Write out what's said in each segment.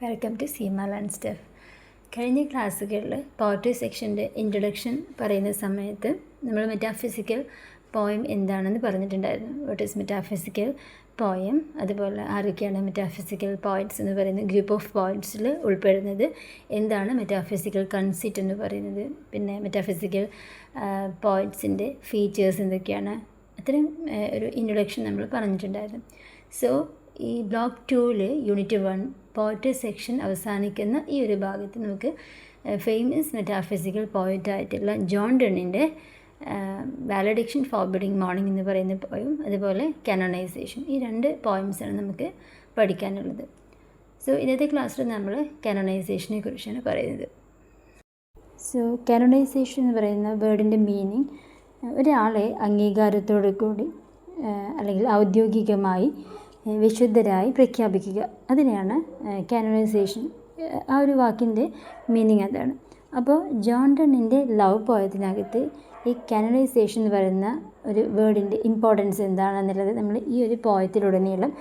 Welcome to Seema learns stuff. കഴിഞ്ഞ ക്ലാസ്സുകളിൽ poetry സെക്ഷൻ്റെ introduction പറയുന്ന സമയത്ത് നമ്മൾ മെറ്റാഫിസിക്കൽ പോയം എന്താണെന്ന് പറഞ്ഞിട്ടുണ്ടായിരുന്നു. വാട്ട് ഈസ് മെറ്റാഫിസിക്കൽ പോയം, അതുപോലെ ആരൊക്കെയാണ് മെറ്റാഫിസിക്കൽ പോയിറ്റ്സ് എന്ന് പറയുന്ന ഗ്രൂപ്പ് ഓഫ് പോയിറ്റ്സിൽ ഉൾപ്പെടുന്നത്, എന്താണ് മെറ്റാഫിസിക്കൽ കൺസെപ്റ്റ് എന്ന് പറയുന്നത്, പിന്നെ മെറ്റാഫിസിക്കൽ പോയിറ്റ്സിൻ്റെ ഫീച്ചേഴ്സ് എന്തൊക്കെയാണ്, അത്തരം ഒരു ഇൻട്രൊഡക്ഷൻ നമ്മൾ പറഞ്ഞിട്ടുണ്ടായിരുന്നു. സോ ഈ ബ്ലോക്ക് 2-ൽ യൂണിറ്റ് 1 പോയട്രി സെക്ഷൻ അവസാനിക്കുന്ന ഈ ഒരു ഭാഗത്ത് നമുക്ക് ഫേമസ് മെറ്റാഫിസിക്കൽ പോയറ്റായിട്ടുള്ള ജോൺ ഡണ്ണിൻ്റെ വാലഡിക്ഷൻ ഫോർബിഡിങ് മോർണിംഗ് എന്ന് പറയുന്ന പോയം, അതുപോലെ കാനോണൈസേഷൻ, ഈ 2 പോയംസാണ് നമുക്ക് പഠിക്കാനുള്ളത്. സോ ഇന്നത്തെ ക്ലാസ്സിൽ നമ്മൾ കാനോണൈസേഷനെ കുറിച്ചാണ് പറയുന്നത്. സോ കാനോണൈസേഷൻ എന്ന് പറയുന്ന വേർഡിൻ്റെ മീനിങ് ഒരാളെ അംഗീകാരത്തോടു കൂടി അല്ലെങ്കിൽ ഔദ്യോഗികമായി വിശുദ്ധരായി പ്രഖ്യാപിക്കുക, അതിനെയാണ് കാനോണൈസേഷൻ. ആ ഒരു വാക്കിൻ്റെ മീനിങ് അതാണ്. അപ്പോൾ ജോൺ ഡണ്ണിൻ്റെ ലവ് പോയത്തിനകത്ത് ഈ കാനോണൈസേഷൻ എന്ന് പറയുന്ന ഒരു വേർഡിൻ്റെ ഇമ്പോർട്ടൻസ് എന്താണെന്നുള്ളത് നമ്മൾ ഈ ഒരു പോയത്തിലുടനീളം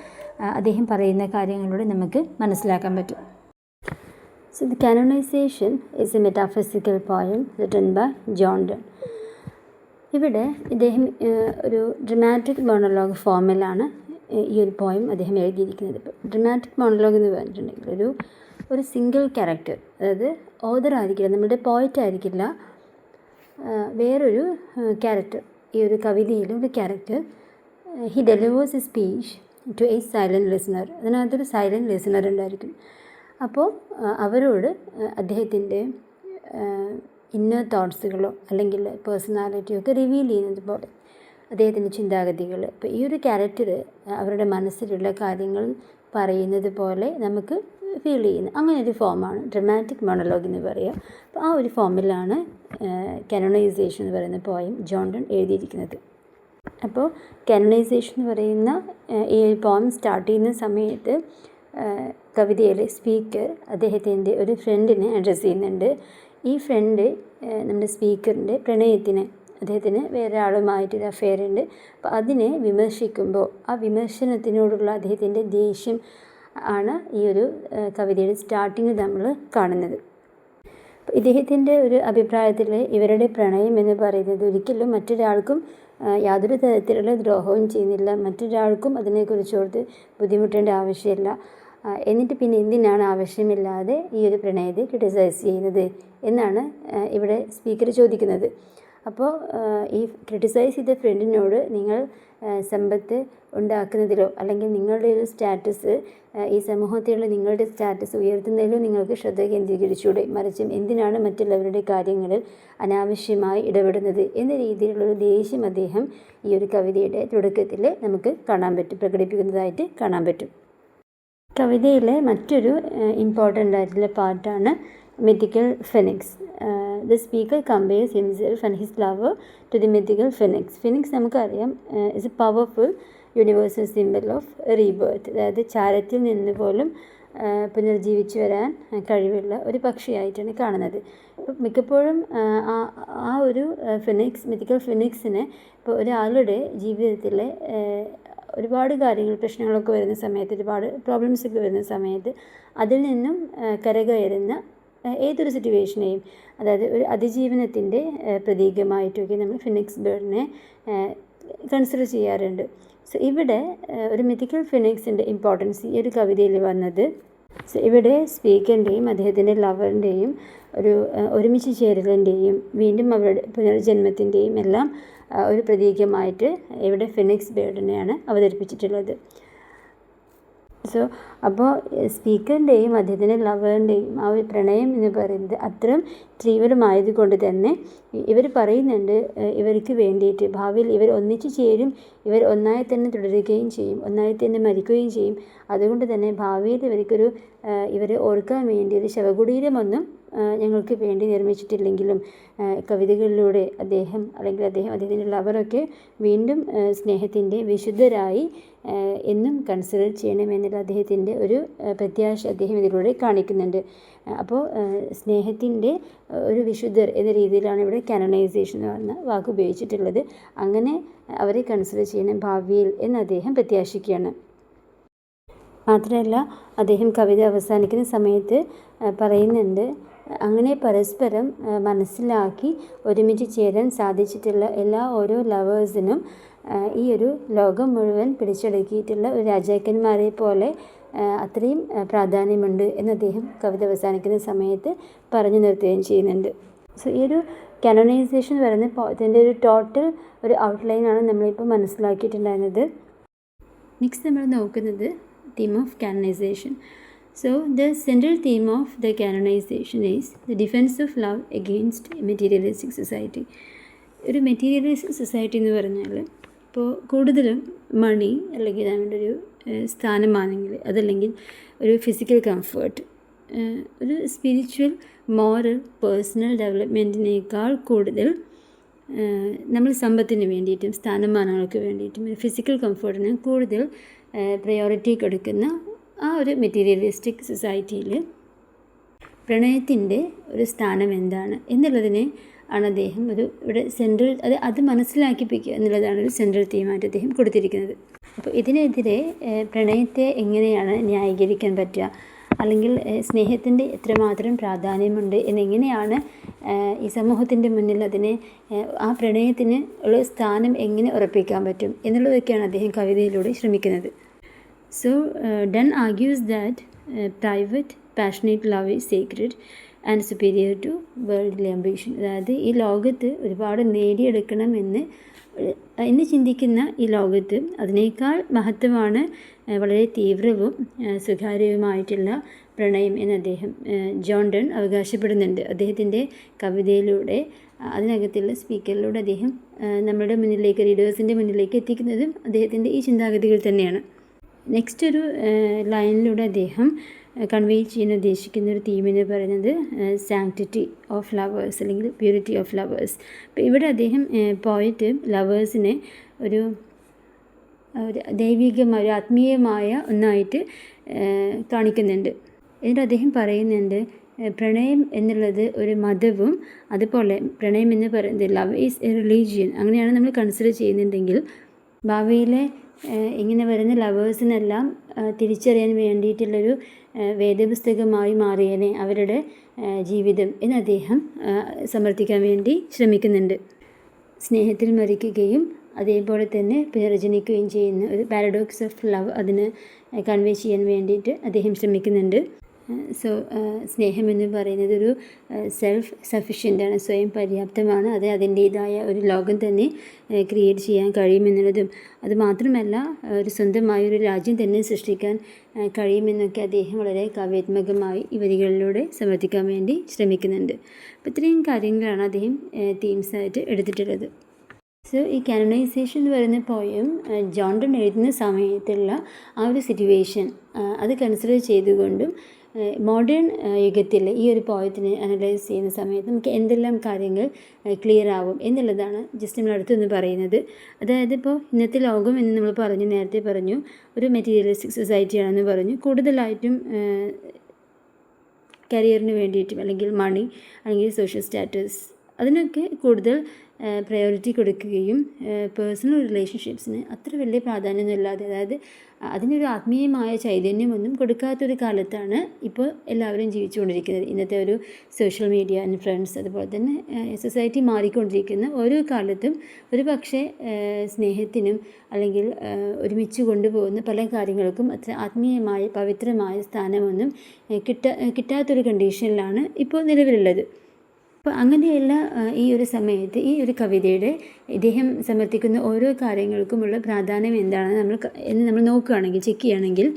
അദ്ദേഹം പറയുന്ന കാര്യങ്ങളിലൂടെ നമുക്ക് മനസ്സിലാക്കാൻ പറ്റും. So the canonization is a metaphysical poem written by John Donne. ഇവിടെ ഇദ്ദേഹം ഒരു ഡ്രമാറ്റിക് മോണോലോഗ് ഫോമിലാണ് ഈ ഒരു പോയം അദ്ദേഹം എഴുതിയിരിക്കുന്നത്. ഇപ്പോൾ ഡ്രമാറ്റിക് മോണോലോഗ് എന്ന് പറഞ്ഞിട്ടുണ്ടെങ്കിൽ ഒരു സിംഗിൾ ക്യാരക്ടർ, അതായത് ഓതർ ആയിരിക്കില്ല, നമ്മുടെ പോയറ്റ് ആയിരിക്കില്ല, വേറൊരു ക്യാരക്ടർ, ഈ ഒരു കവിതയിലെ ഒരു character he delivers a speech to a silent listener. അതിനകത്തൊരു സൈലൻറ്റ് ലിസണർ ഉണ്ടായിരിക്കും. അപ്പോൾ അവരോട് അദ്ദേഹത്തിൻ്റെ ഇന്നർ തോട്ട്സുകളോ അല്ലെങ്കിൽ പേഴ്സണാലിറ്റിയോ ഒക്കെ റിവീൽ ചെയ്യുന്നത് പോലെ അദ്ദേഹത്തിൻ്റെ ചിന്താഗതികൾ, ഇപ്പോൾ ഈ ഒരു ക്യാരക്ടർ അവരുടെ മനസ്സിലുള്ള കാര്യങ്ങൾ പറയുന്നത് പോലെ നമുക്ക് ഫീൽ ചെയ്യുന്ന അങ്ങനെ ഒരു ഫോമാണ് ഡ്രമാറ്റിക് മോണോലോഗ് എന്ന് പറയുക. അപ്പോൾ ആ ഒരു ഫോമിലാണ് കാനോണൈസേഷൻ എന്ന് പറയുന്ന പോയം ജോൺ ഡൺ എഴുതിയിരിക്കുന്നത്. അപ്പോൾ കാനോണൈസേഷൻ എന്ന് പറയുന്ന ഈ പോയം സ്റ്റാർട്ട് ചെയ്യുന്ന സമയത്ത് കവിതയിലെ സ്പീക്കർ അദ്ദേഹത്തിൻ്റെ ഒരു ഫ്രണ്ടിനെ അഡ്രസ്സ് ചെയ്യുന്നുണ്ട്. ഈ ഫ്രണ്ട് നമ്മുടെ സ്പീക്കറിൻ്റെ പ്രണയത്തിന്, അദ്ദേഹത്തിന് വേറെ ആളുമായിട്ടൊരു അഫെയർ ഉണ്ട്. അപ്പോൾ അതിനെ വിമർശിക്കുമ്പോൾ ആ വിമർശനത്തിനോടുള്ള അദ്ദേഹത്തിൻ്റെ ദേഷ്യം ആണ് ഈ ഒരു കവിതയുടെ സ്റ്റാർട്ടിങ് നമ്മൾ കാണുന്നത്. അപ്പോൾ ഇദ്ദേഹത്തിൻ്റെ ഒരു അഭിപ്രായത്തിൽ ഇവരുടെ പ്രണയം എന്ന് പറയുന്നത് ഒരിക്കലും മറ്റൊരാൾക്കും യാതൊരു തരത്തിലുള്ള ദ്രോഹവും ചെയ്യുന്നില്ല, മറ്റൊരാൾക്കും അതിനെക്കുറിച്ചോർത്ത് ബുദ്ധിമുട്ടേണ്ട ആവശ്യമില്ല, എന്നിട്ട് പിന്നെ എന്തിനാണ് ആവശ്യമില്ലാതെ ഈ ഒരു പ്രണയത്തെ ക്രിട്ടിസൈസ് ചെയ്യുന്നത് എന്നാണ് ഇവിടെ സ്പീക്കർ ചോദിക്കുന്നത്. അപ്പോൾ ഈ ക്രിട്ടിസൈസ് ചെയ്ത ഫ്രണ്ടിനോട് നിങ്ങൾ സമ്പത്ത് ഉണ്ടാക്കുന്നതിലോ അല്ലെങ്കിൽ നിങ്ങളുടെ ഒരു സ്റ്റാറ്റസ്, ഈ സമൂഹത്തിലുള്ള നിങ്ങളുടെ സ്റ്റാറ്റസ് ഉയർത്തുന്നതിലോ നിങ്ങൾക്ക് ശ്രദ്ധ കേന്ദ്രീകരിച്ചൂടെ, മറിച്ചും എന്തിനാണ് മറ്റുള്ളവരുടെ കാര്യങ്ങളിൽ അനാവശ്യമായി ഇടപെടുന്നത് എന്ന രീതിയിലുള്ളൊരു ദേഷ്യം അദ്ദേഹം ഈ ഒരു കവിതയുടെ തുടക്കത്തിൽ നമുക്ക് പ്രകടിപ്പിക്കുന്നതായിട്ട് കാണാൻ പറ്റും. കവിതയിലെ മറ്റൊരു ഇമ്പോർട്ടൻ്റ് ആയിട്ടുള്ള പാർട്ടാണ് mythical phoenix. The speaker compares himself and his lover to the mythical phoenix. Phoenix നമുക്കറിയാം is a powerful universal symbol of rebirth. അതായത് ചാരത്തിൽ നിന്ന് പോലും പുനർജീവിച്ചു വരാൻ കഴിവുള്ള ഒരു പക്ഷിയായിട്ടാണ് കാണുന്നത്. ഇപ്പോൾ മിക്കപ്പോഴും ആ ഒരു മിത്തിക്കൽ ഫിനിക്സിനെ ഇപ്പോൾ ഒരാളുടെ ജീവിതത്തിലെ ഒരുപാട് കാര്യങ്ങൾ, പ്രശ്നങ്ങളൊക്കെ വരുന്ന സമയത്ത്, ഒരുപാട് പ്രോബ്ലംസൊക്കെ വരുന്ന സമയത്ത് അതിൽ നിന്നും കരകയറുന്ന ഏതൊരു സിറ്റുവേഷനെയും, അതായത് ഒരു അതിജീവനത്തിൻ്റെ പ്രതീകമായിട്ടൊക്കെ നമ്മൾ ഫിനിക്സ് ബേർഡിനെ കൺസിഡർ ചെയ്യാറുണ്ട്. സോ ഇവിടെ ഒരു മിത്തിക്കൽ ഫിനിക്സിൻ്റെ ഇമ്പോർട്ടൻസ് ഈ ഒരു കവിതയിൽ വന്നത്, സോ ഇവിടെ സ്പീക്കറിൻ്റെയും അദ്ദേഹത്തിൻ്റെ ലവറിൻ്റെയും ഒരു ഒരുമിച്ച് ചേരലിൻ്റെയും വീണ്ടും അവരുടെ പുനർജന്മത്തിൻ്റെയും എല്ലാം ഒരു പ്രതീകമായിട്ട് ഇവിടെ ഫിനിക്സ് ബേർഡിനെയാണ് അവതരിപ്പിച്ചിട്ടുള്ളത്. സോ അപ്പോൾ സ്പീക്കറിൻ്റെയും അദ്ദേഹത്തിൻ്റെ ലവറിൻ്റെയും ആ ഒരു പ്രണയം എന്ന് പറയുന്നത് അത്രയും തീവ്രമായതുകൊണ്ട് തന്നെ ഇവർ പറയുന്നുണ്ട് ഇവർക്ക് വേണ്ടിയിട്ട് ഭാവിയിൽ ഇവർ ഒന്നിച്ചു ചേരും, ഇവർ ഒന്നായി തന്നെ തുടരുകയും ചെയ്യും, ഒന്നായി തന്നെ മരിക്കുകയും ചെയ്യും. അതുകൊണ്ട് തന്നെ ഭാവിയിൽ ഇവരെ ഓർക്കാൻ വേണ്ടി ഒരു ശവകുടീരമൊന്നും ഞങ്ങൾക്ക് വേണ്ടി നിർമ്മിച്ചിട്ടില്ലെങ്കിലും കവിതകളിലൂടെ അദ്ദേഹത്തിൻ്റെ ലവറൊക്കെ വീണ്ടും സ്നേഹത്തിൻ്റെ വിശുദ്ധരായി എന്നും കൺസിഡർ ചെയ്യണമെന്നുള്ള അദ്ദേഹത്തിൻ്റെ ഒരു പ്രത്യാശ അദ്ദേഹം ഇതിലൂടെ കാണിക്കുന്നുണ്ട്. അപ്പോൾ സ്നേഹത്തിൻ്റെ ഒരു വിശുദ്ധർ എന്ന രീതിയിലാണ് ഇവിടെ കാനോണൈസേഷൻ എന്ന് പറഞ്ഞ വാക്ക് ഉപയോഗിച്ചിട്ടുള്ളത്. അങ്ങനെ അവരെ കൺസിഡർ ചെയ്യണം ഭാവിയിൽ എന്ന് അദ്ദേഹം പ്രത്യാശിക്കുകയാണ്. മാത്രമല്ല അദ്ദേഹം കവിത അവസാനിക്കുന്ന സമയത്ത് പറയുന്നുണ്ട്, അങ്ങനെ പരസ്പരം മനസ്സിലാക്കി ഒരുമിച്ച് ചേരാൻ സാധിച്ചിട്ടുള്ള എല്ലാ ഓരോ ലവേഴ്സിനും ഈ ഒരു ലോകം മുഴുവൻ പിടിച്ചടക്കിയിട്ടുള്ള ഒരു രാജാക്കന്മാരെ പോലെ അത്രയും പ്രാധാന്യമുണ്ട് എന്ന് അദ്ദേഹം കവിത അവസാനിക്കുന്ന സമയത്ത് പറഞ്ഞു നിർത്തുകയും ചെയ്യുന്നുണ്ട്. സോ ഈ ഒരു കാനോണൈസേഷൻ എന്ന് പറയുന്ന ഇതിൻ്റെ ഒരു ടോട്ടൽ ഒരു ഔട്ട്ലൈനാണ് നമ്മളിപ്പോൾ മനസ്സിലാക്കിയിട്ടുണ്ടായിരുന്നത്. നെക്സ്റ്റ് നമ്മൾ നോക്കുന്നത് theme of canonization. So the central theme of the canonization is the defense of love against materialistic society. ഒരു മെറ്റീരിയലിസ്റ്റിക് സൊസൈറ്റി എന്ന് പറഞ്ഞാൽ ഇപ്പോൾ കൂടുതലും മണി അല്ലെങ്കിൽ നമ്മുടെ ഒരു സ്ഥാനമാണെങ്കിൽ അതല്ലെങ്കിൽ ഒരു ഫിസിക്കൽ കംഫേർട്ട്, ഒരു സ്പിരിച്വൽ മോറൽ പേഴ്സണൽ ഡെവലപ്മെൻറ്റിനേക്കാൾ കൂടുതൽ നമ്മൾ സമ്പത്തിന് വേണ്ടിയിട്ടും സ്ഥാനമാനങ്ങൾക്ക് വേണ്ടിയിട്ടും ഒരു ഫിസിക്കൽ കംഫേർട്ടിന് കൂടുതൽ പ്രയോറിറ്റി കൊടുക്കുന്ന ആ ഒരു മെറ്റീരിയലിസ്റ്റിക് സൊസൈറ്റിയിൽ പ്രണയത്തിൻ്റെ ഒരു സ്ഥാനം എന്താണ് എന്നുള്ളതിനെ ആണ് അദ്ദേഹം ഇവിടെ സെൻട്രൽ അത് മനസ്സിലാക്കിപ്പിക്കുക എന്നുള്ളതാണ് ഒരു സെൻട്രൽ തീമായിട്ട് അദ്ദേഹം കൊടുത്തിരിക്കുന്നത്. അപ്പോൾ ഇതിനെതിരെ പ്രണയത്തെ എങ്ങനെയാണ് ന്യായീകരിക്കാൻ പറ്റുക, അല്ലെങ്കിൽ സ്നേഹത്തിൻ്റെ എത്രമാത്രം പ്രാധാന്യമുണ്ട് എന്നെങ്ങനെയാണ് ഈ സമൂഹത്തിൻ്റെ മുന്നിൽ അതിനെ ആ പ്രണയത്തിന് ഉള്ള സ്ഥാനം എങ്ങനെ ഉറപ്പിക്കാൻ പറ്റും എന്നുള്ളതൊക്കെയാണ് അദ്ദേഹം കവിതയിലൂടെ ശ്രമിക്കുന്നത്. So Donne argues that private passionate love is secret and superior to worldly ambition. അതായത് ഈ ലോകത്ത് ഒരുപാട് നേടിയെടുക്കണമെന്ന് ചിന്തിക്കുന്ന ഈ ലോകത്ത് അതിനേക്കാൾ മഹത്വമാണ് വളരെ തീവ്രവും സ്വകാര്യവുമായിട്ടുള്ള പ്രണയം എന്ന് അദ്ദേഹം ജോൺ ഡൺ അവകാശപ്പെടുന്നുണ്ട്. അദ്ദേഹത്തിൻ്റെ കവിതയിലൂടെ അതിനകത്തുള്ള സ്പീക്കറിലൂടെ അദ്ദേഹം നമ്മുടെ മുന്നിലേക്ക്, റീഡേഴ്സിൻ്റെ മുന്നിലേക്ക് എത്തിക്കുന്നതും അദ്ദേഹത്തിൻ്റെ ഈ ചിന്താഗതികൾ തന്നെയാണ്. നെക്സ്റ്റ് ഒരു ലൈനിലൂടെ അദ്ദേഹം കൺവേ ചെയ്യാൻ ഉദ്ദേശിക്കുന്ന ഒരു തീം എന്ന് പറയുന്നത് സാങ്ക്ടിറ്റി ഓഫ് ലവേഴ്സ് അല്ലെങ്കിൽ പ്യൂരിറ്റി ഓഫ് ലവേഴ്സ്. അപ്പോൾ ഇവിടെ അദ്ദേഹം പോയിട്ട് ലവേഴ്സിനെ ഒരു ദൈവികമായ ആത്മീയമായ ഒന്നായിട്ട് കാണിക്കുന്നുണ്ട്. എന്നിട്ട് അദ്ദേഹം പറയുന്നുണ്ട്, പ്രണയം എന്നുള്ളത് ഒരു മതവും അതുപോലെ പ്രണയം എന്ന് പറയുന്നത് ലവ് ഈസ് എ റിലീജിയൻ അങ്ങനെയാണ് നമ്മൾ കൺസിഡർ ചെയ്യുന്നുണ്ടെങ്കിൽ ഭാവിയിലെ ഇങ്ങനെ വരുന്ന ലവേഴ്സിനെല്ലാം തിരിച്ചറിയാൻ വേണ്ടിയിട്ടുള്ളൊരു വേദപുസ്തകമായി മാറിയനെ അവരുടെ ജീവിതം എന്ന് അദ്ദേഹം സമർത്ഥിക്കാൻ വേണ്ടി ശ്രമിക്കുന്നുണ്ട്. സ്നേഹത്തിൽ മരിക്കുകയും അതേപോലെ തന്നെ പുനർജനിക്കുകയും ചെയ്യുന്ന ഒരു പാരഡോക്സ് ഓഫ് ലവ് അതിന് കൺവേ ചെയ്യാൻ വേണ്ടിയിട്ട് അദ്ദേഹം ശ്രമിക്കുന്നുണ്ട്. സോ സ്നേഹം എന്ന് പറയുന്നത് ഒരു സെൽഫ് സഫിഷ്യൻ്റാണ്, സ്വയം പര്യാപ്തമാണ്. അത് അതിൻ്റേതായ ഒരു ലോകം തന്നെ ക്രിയേറ്റ് ചെയ്യാൻ കഴിയുമെന്നുള്ളതും അതുമാത്രമല്ല ഒരു സ്വന്തമായ ഒരു രാജ്യം തന്നെ സൃഷ്ടിക്കാൻ കഴിയുമെന്നൊക്കെ അദ്ദേഹം വളരെ കാവ്യാത്മകമായി ഈ വരികളിലൂടെ സമർത്ഥിക്കാൻ വേണ്ടി ശ്രമിക്കുന്നുണ്ട്. അപ്പോൾ ഇത്രയും കാര്യങ്ങളാണ് അദ്ദേഹം തീംസായിട്ട് എടുത്തിട്ടുള്ളത്. സോ ഈ കാനോണൈസേഷൻ എന്ന് പറയുന്ന പോയം ജോൺ ഡൺ എഴുതുന്ന സമയത്തുള്ള ആ ഒരു സിറ്റുവേഷൻ അത് കൺസിഡർ ചെയ്തുകൊണ്ടും മോഡേൺ യുഗത്തിൽ ഈ ഒരു പോയത്തിനെ അനലൈസ് ചെയ്യുന്ന സമയത്ത് നമുക്ക് എന്തെല്ലാം കാര്യങ്ങൾ ക്ലിയർ ആവും എന്നുള്ളതാണ് ജസ്റ്റ് നമ്മൾ അടുത്തൊന്ന് പറയുന്നത്. അതായത് ഇപ്പോൾ ഇന്നത്തെ ലോകം എന്ന് നമ്മൾ നേരത്തെ പറഞ്ഞു ഒരു മെറ്റീരിയലിസ്റ്റിക് സൊസൈറ്റിയാണെന്ന് പറഞ്ഞു. കൂടുതലായിട്ടും കരിയറിന് വേണ്ടിയിട്ടും അല്ലെങ്കിൽ മണി അല്ലെങ്കിൽ സോഷ്യൽ സ്റ്റാറ്റസ് അതിനൊക്കെ കൂടുതൽ പ്രയോറിറ്റി കൊടുക്കുകയും പേഴ്സണൽ റിലേഷൻഷിപ്സിന് അത്ര വലിയ പ്രാധാന്യമൊന്നുമില്ലാതെ, അതായത് അതിനൊരു ആത്മീയമായ ചൈതന്യമൊന്നും കൊടുക്കാത്തൊരു കാലത്താണ് ഇപ്പോൾ എല്ലാവരും ജീവിച്ചുകൊണ്ടിരിക്കുന്നത്. ഇന്നത്തെ ഒരു സോഷ്യൽ മീഡിയ ഇൻഫ്ലുവൻസ് അതുപോലെ തന്നെ സൊസൈറ്റി മാറിക്കൊണ്ടിരിക്കുന്ന ഓരോ കാലത്തും ഒരു പക്ഷേ സ്നേഹത്തിനും അല്ലെങ്കിൽ ഒരുമിച്ച് കൊണ്ടുപോകുന്ന പല കാര്യങ്ങൾക്കും അത്ര ആത്മീയമായ പവിത്രമായ സ്ഥാനമൊന്നും കിട്ടാത്തൊരു കണ്ടീഷനിലാണ് ഇപ്പോൾ നിലവിലുള്ളത്. അപ്പോൾ അങ്ങനെയുള്ള ഈ ഒരു സമയത്ത് ഈ ഒരു കവിതയുടെ ഇദ്ദേഹം സമർത്ഥിക്കുന്ന ഓരോ കാര്യങ്ങൾക്കുമുള്ള പ്രാധാന്യം എന്താണെന്ന് നമ്മൾ നോക്കുകയാണെങ്കിൽ, ചെക്ക് ചെയ്യുകയാണെങ്കിൽ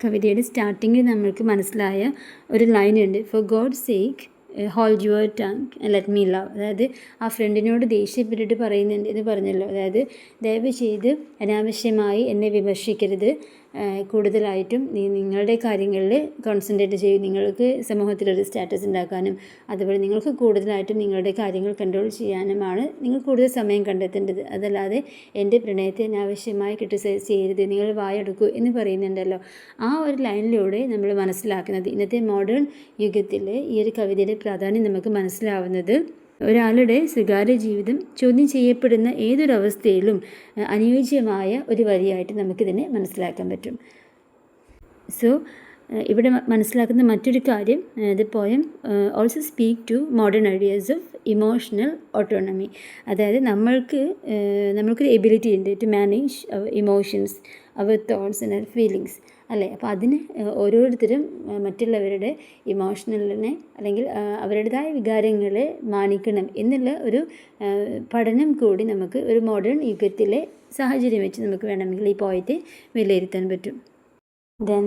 കവിതയുടെ സ്റ്റാർട്ടിങ്ങിൽ നമ്മൾക്ക് മനസ്സിലായ ഒരു ലൈനുണ്ട്, for God's sake hold your tongue and let me love. അതായത് ആ ഫ്രണ്ടിനോട് ദേഷ്യപ്പെട്ടിട്ട് പറയുന്നുണ്ട് എന്ന് പറഞ്ഞല്ലോ. അതായത് ദയവ് ചെയ്ത് അനാവശ്യമായി എന്നെ വിമർശിക്കരുത്, കൂടുതലായിട്ടും നിങ്ങളുടെ കാര്യങ്ങളിൽ കോൺസെൻട്രേറ്റ് ചെയ്യും. നിങ്ങൾക്ക് സമൂഹത്തിലൊരു സ്റ്റാറ്റസ് ഉണ്ടാക്കാനും അതുപോലെ നിങ്ങൾക്ക് കൂടുതലായിട്ടും നിങ്ങളുടെ കാര്യങ്ങൾ കൺട്രോൾ ചെയ്യാനുമാണ് നിങ്ങൾ കൂടുതൽ സമയം കണ്ടെത്തേണ്ടത്. അതല്ലാതെ എൻ്റെ പ്രണയത്തെ അനാവശ്യമായി ക്രിട്ടിസൈസ് ചെയ്യരുത്, നിങ്ങൾ വായെടുക്കൂ എന്ന് പറയുന്നുണ്ടല്ലോ. ആ ഒരു ലൈനിലൂടെ നമ്മൾ മനസ്സിലാക്കുന്നത് ഇന്നത്തെ മോഡേൺ യുഗത്തിൽ ഈ ഒരു കവിതയുടെ പ്രാധാന്യം നമുക്ക് മനസ്സിലാവുന്നത് ഒരാളുടെ സ്വകാര്യ ജീവിതം ചോദ്യം ചെയ്യപ്പെടുന്ന ഏതൊരവസ്ഥയിലും അനുയോജ്യമായ ഒരു വരിയായിട്ട് നമുക്കിതിനെ മനസ്സിലാക്കാൻ പറ്റും. സോ ഇവിടെ മനസ്സിലാക്കുന്ന മറ്റൊരു കാര്യം, the poem also speak to modern ideas of emotional autonomy. അതായത് നമ്മൾക്കൊരു എബിലിറ്റി ഉണ്ട് to manage our emotions, our thoughts and our feelings അല്ലേ. അപ്പോൾ അതിന് ഓരോരുത്തരും മറ്റുള്ളവരുടെ ഇമോഷണലിനെ അല്ലെങ്കിൽ അവരുടേതായ വികാരങ്ങളെ മാനിക്കണം എന്നുള്ള ഒരു പഠനം കൂടി നമുക്ക് ഒരു മോഡേൺ യുഗത്തിലെ സാഹചര്യം വെച്ച് നമുക്ക് വേണമെങ്കിൽ ഈ പോയത്തെ വിലയിരുത്താൻ പറ്റും. ദെൻ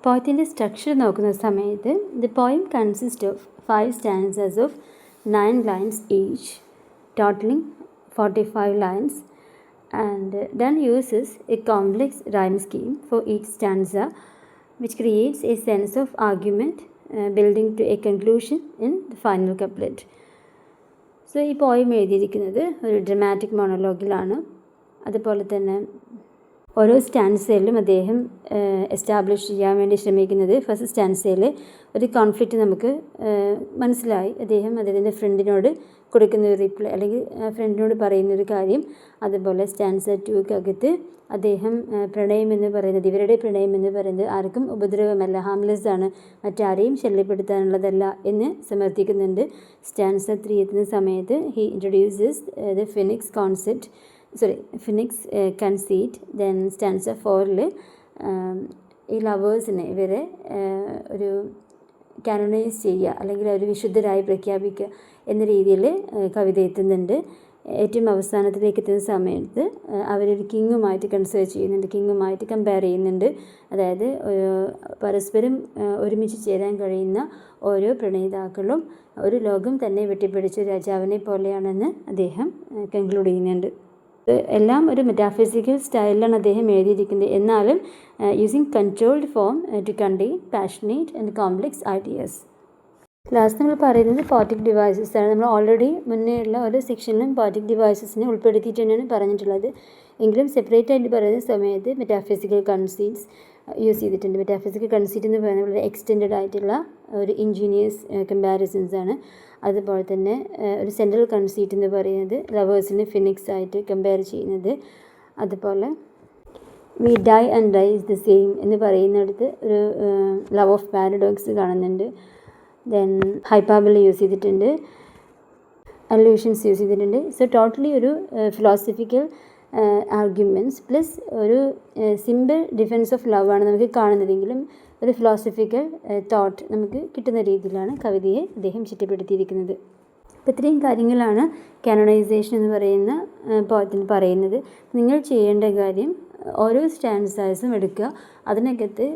പോയത്തിൻ്റെ സ്ട്രക്ചർ നോക്കുന്ന സമയത്ത് the poem consist of 5 stanzas of 9 lines each, totaling 45 lines, and then uses a complex rhyme scheme for each stanza, which creates a sense of argument building to a conclusion in the final couplet. So ഈ poem എഴുതിയിരിക്കുന്നത് ഒരു dramatic മോണോലോഗിലാണ്. അതുപോലെ തന്നെ ഓരോ സ്റ്റാൻസയിലും അദ്ദേഹം establish ചെയ്യാൻ വേണ്ടി ശ്രമിക്കുന്നത്, ഫസ്റ്റ് സ്റ്റാൻസയിൽ ഒരു കോൺഫ്ലിക്റ്റ് നമുക്ക് മനസ്സിലായി. അദ്ദേഹത്തിൻ്റെ ഫ്രണ്ടിനോട് കൊടുക്കുന്ന ഒരു റിപ്ലൈ അല്ലെങ്കിൽ ഫ്രണ്ടിനോട് പറയുന്നൊരു കാര്യം. അതുപോലെ സ്റ്റാൻസ 2-കകത്ത് അദ്ദേഹം പ്രണയം എന്ന് പറയുന്നത്, ഇവരുടെ പ്രണയം എന്ന് പറയുന്നത് ആർക്കും ഉപദ്രവമല്ല, ഹാംലെസ് ആണ്, മറ്റാരെയും ശല്യപ്പെടുത്താനുള്ളതല്ല എന്ന് സമർത്ഥിക്കുന്നുണ്ട്. സ്റ്റാൻസ 3 എത്തുന്ന സമയത്ത് he introduces the phoenix conceit. Then stanza 4-ൽ ഈ ലവേഴ്സിനെ ഇവരെ ഒരു കാനണൈസ് ചെയ്യുക അല്ലെങ്കിൽ അവർ വിശുദ്ധരായി പ്രഖ്യാപിക്കുക എന്ന രീതിയിൽ കവിത എത്തുന്നുണ്ട്. ഏറ്റവും അവസാനത്തിലേക്ക് എത്തുന്ന സമയത്ത് അവരൊരു കിങ്ങുമായിട്ട് കിങ്ങുമായിട്ട് കമ്പയർ ചെയ്യുന്നുണ്ട്. അതായത് പരസ്പരം ഒരുമിച്ച് ചേരാൻ കഴിയുന്ന ഓരോ പ്രണയിതാക്കളും ഒരു ലോകം തന്നെ വെട്ടിപ്പിടിച്ച രാജാവിനെ പോലെയാണെന്ന് അദ്ദേഹം കൺക്ലൂഡ് ചെയ്യുന്നുണ്ട്. എല്ലാം ഒരു മെറ്റാഫിസിക്കൽ സ്റ്റൈലിലാണ് അദ്ദേഹം എഴുതിയിരിക്കുന്നത്, എന്നാലും using controlled form to contain passionate and complex ideas. Last നമ്മൾ പറയുന്നത് പോയറ്റിക് ഡിവൈസസ് ആണ്. നമ്മൾ ഓൾറെഡി മുന്നേ ഉള്ള ഒരു സെക്ഷനിലും പോയറ്റിക് ഡിവൈസസിനെ ഉൾപ്പെടുത്തിയിട്ട് തന്നെയാണ് പറഞ്ഞിട്ടുള്ളത്. എങ്കിലും സെപ്പറേറ്റ് ആയിട്ട് പറയുന്ന സമയത്ത് മെറ്റാഫിസിക്കൽ കൺസീറ്റ്സ് യൂസ് ചെയ്തിട്ടുണ്ട്. മെറ്റാഫിസിക്കൽ കൺസീറ്റ് എന്ന് പറയുന്നത് വളരെ എക്സ്റ്റെൻഡഡ് ആയിട്ടുള്ള ഒരു ഇൻജീനിയസ് കമ്പാരിസൺസ് ആണ്. അതുപോലെ തന്നെ ഒരു സെൻട്രൽ കൺസീറ്റ് എന്ന് പറയുന്നത് ലവേഴ്സിനെ ഫിനിക്സ് ആയിട്ട് കമ്പയർ ചെയ്യുന്നത്. അതുപോലെ we die and die is the same എന്ന് പറയുന്നിടത്ത് ഒരു ലവ് ഓഫ് പാരഡോക്സ് കാണുന്നുണ്ട്. ദെൻ ഹൈപ്പാബിളി യൂസ് ചെയ്തിട്ടുണ്ട്, അല്യൂഷൻസ് യൂസ് ചെയ്തിട്ടുണ്ട്. സോ ടോട്ടലി ഒരു ഫിലോസഫിക്കൽ ആർഗ്യുമെൻറ്റ്സ് പ്ലസ് ഒരു സിമ്പിൾ ഡിഫെൻസ് ഓഫ് ലവ് ആണ് നമുക്ക് കാണുന്നതെങ്കിലും ഒരു ഫിലോസഫിക്കൽ തോട്ട് നമുക്ക് കിട്ടുന്ന രീതിയിലാണ് കവിതയെ അദ്ദേഹം ചിട്ടപ്പെടുത്തിയിരിക്കുന്നത്. അപ്പോൾ ഇത്രയും കാര്യങ്ങളാണ് കാനണൈസേഷൻ എന്ന് പറയുന്ന പോയത്തിൽ പറയുന്നത്. നിങ്ങൾ ചെയ്യേണ്ട കാര്യം ഓരോ സ്റ്റാൻസാസും എടുക്കുക, അതിനകത്ത്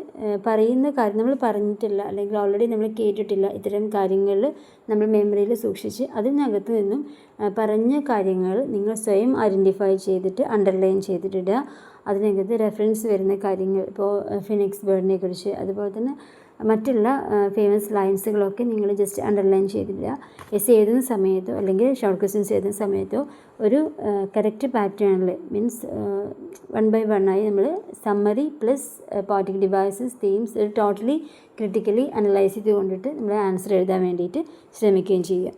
പറയുന്ന കാര്യം നമ്മൾ പറഞ്ഞിട്ടില്ല അല്ലെങ്കിൽ ഓൾറെഡി നമ്മൾ കേട്ടിട്ടില്ല ഇത്തരം കാര്യങ്ങൾ നമ്മൾ മെമ്മറിയിൽ സൂക്ഷിച്ച് അതിനകത്ത് നിന്നും പറഞ്ഞ കാര്യങ്ങൾ നിങ്ങൾ സ്വയം ഐഡൻറ്റിഫൈ ചെയ്തിട്ട് അണ്ടർലൈൻ ചെയ്തിട്ടിടുക. അതിനകത്ത് റെഫറൻസ് വരുന്ന കാര്യങ്ങൾ, ഇപ്പോൾ ഫിനിക്സ് ബേർഡിനെ കുറിച്ച് അതുപോലെ തന്നെ മറ്റുള്ള ഫേമസ് ലൈൻസുകളൊക്കെ നിങ്ങൾ ജസ്റ്റ് അണ്ടർലൈൻ ചെയ്തിടുക. എസ് എഴുതുന്ന സമയത്തോ അല്ലെങ്കിൽ ഷോർട്ട് ക്വസ്റ്റ്യൻസ് എഴുതുന്ന സമയത്തോ ഒരു കറക്റ്റ് പാറ്റേണിൽ മീൻസ് 1 by 1 ആയി നമ്മൾ summary plus poetic devices themes totally critically analyse ചെയ്ത് കൊണ്ടിട്ട് നമ്മൾ ആൻസർ എഴുതാൻ വേണ്ടിയിട്ട് ശ്രമിക്കുകയും ചെയ്യുക.